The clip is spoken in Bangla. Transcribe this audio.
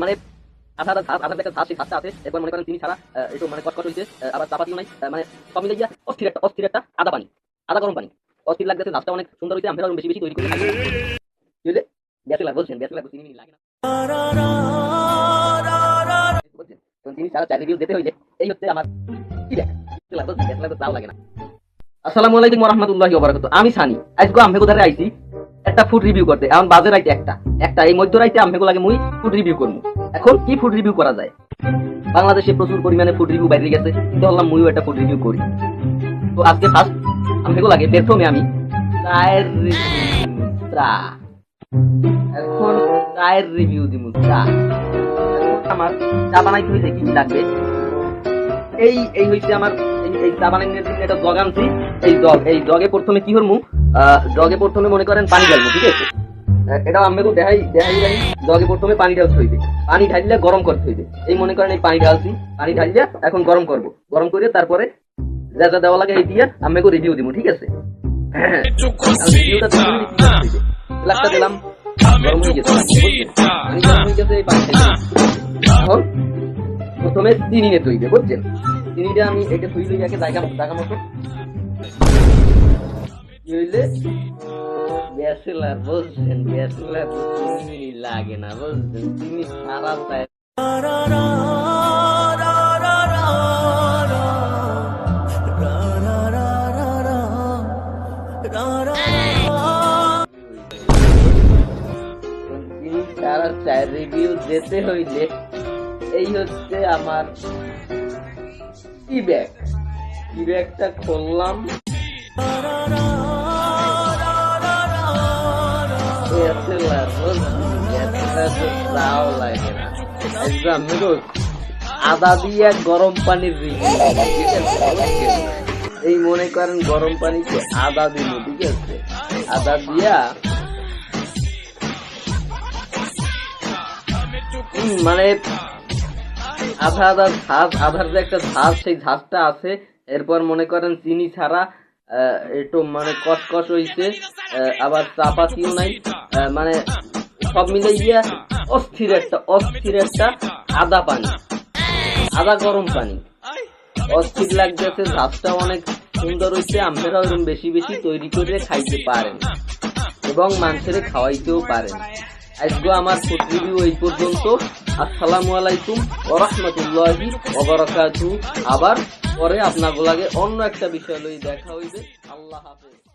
মানে আধা আধা ধাপ, আধার একটা ধাপ, সেই ধাপটা আছে। এরপর মনে করেন চিনি ছাড়া একটু মানে কটকট হইছে, আবার চাপাতিও নাই, মানে সব মিলে গিয়া অস্থির একটা আদা পানি, আদা গরম পানি। অস্থির লাগতেছে, ধাপটা অনেক সুন্দর হইছে, আমরা বেশি বেশি তৈরি করে খাই। কি হইলে ব্যাচেলার বলছেন, ব্যাচেলার চিনি মিনি লাগে না বলছেন। তখন চিনি ছাড়া চার রিভিউ দিতে হইলে এই হচ্ছে আমার কি দেখ ব্যাচেলার বলছেন, ব্যাচেলার তো তাও লাগে না। আসসালামু আলাইকুম ওয়া রাহমাতুল্লাহি ওয়া বারাকাতুহু। আমি সানি আজকে আম্মেগো ধারে আইছি একটা ফুড রিভিউ করতে। এখন বাজে রাইতে একটা এই মধ্য রাইতে আম্মেগো লাগে মুই ফুড রিভিউ করব। এখন কি ফুড রিভিউ করা যায়? বাংলাদেশে প্রচুর পরিমাণে ফুড রিভিউ বাইরে গেছে, কিন্তু বললাম মুইও একটা ফুড রিভিউ করি। তো আজকে ফার্স্ট আম্মেগো লাগে প্রথমে আমি চায়ের চা। এখন চায়ের রিভিউ দিব চা। আমার চা বানাইতে হইলে কি কি লাগবে? এই হইছে আমার এই চা বানানোর জন্য একটা জগ আনছি। এই জগে প্রথমে কি করবো? জগে প্রথমে মনে করেন পানি ঢালবো, ঠিক আছে? এটা আমি দেখাই জগে প্রথমে পানি ঢালতে হইবে। পানি ঢাললে গরম করতে হইবে। এই মনে করেন এই পানি ঢালছি, পানি ঢালিয়ে এখন গরম করব। গরম করে তারপরে যা যা দেওয়া লাগে এই দিয়ে আমি রিভিউ দিব, ঠিক আছে? গ্লাসটা দিলাম, গরম হয়ে গেছে, পানি গরম হয়ে গেছে। এই পানি এখন প্রথমে চিনি নিতে হইবে, বুঝছেন? চিনিটা আমি এটা থুই লই আগে জায়গা মতো। কি হইলে ব্যাচেলার বলছেন, ব্যাচেলার চিনি লাগে না, বুঝছেন? চিনি সারা চায় চিনি সারা চায় রিভিউ দিতে হইলে এই হচ্ছে আমার টি ব্যাগটা খুললাম। আদা দিয়ে গরম পানির এই মনে করেন গরম পানিতে আদা দিল, ঠিক আছে? আদা দিয়া মানে আধার যে একটা ঝাঁজ, সেই ঝাঁজটা আছে। এরপর মনে করেন চিনি ছাড়া একটু মানে কসকস হইছে, আবার চাপাতিও নাই, মানে সব মিলে গিয়া অস্থির একটা আদা পানি, আদা গরম পানি। অস্থির লাগতেছে, ঝাঁজটা অনেক সুন্দর হইছে। আপনারা ওরকম বেশি বেশি তৈরি করে খাইতে পারেন এবং মানুষের খাওয়াইতেও পারেন। আজকে আমার ফুড রিভিউ এই পর্যন্ত। আসসালামু আলাইকুম ওয়া রাহমাতুল্লাহি ওয়া বারাকাতুহু। আবার পরে আপনাগুলাকে অন্য একটা বিষয় লই দেখা হইবে। আল্লাহ হাফেজ।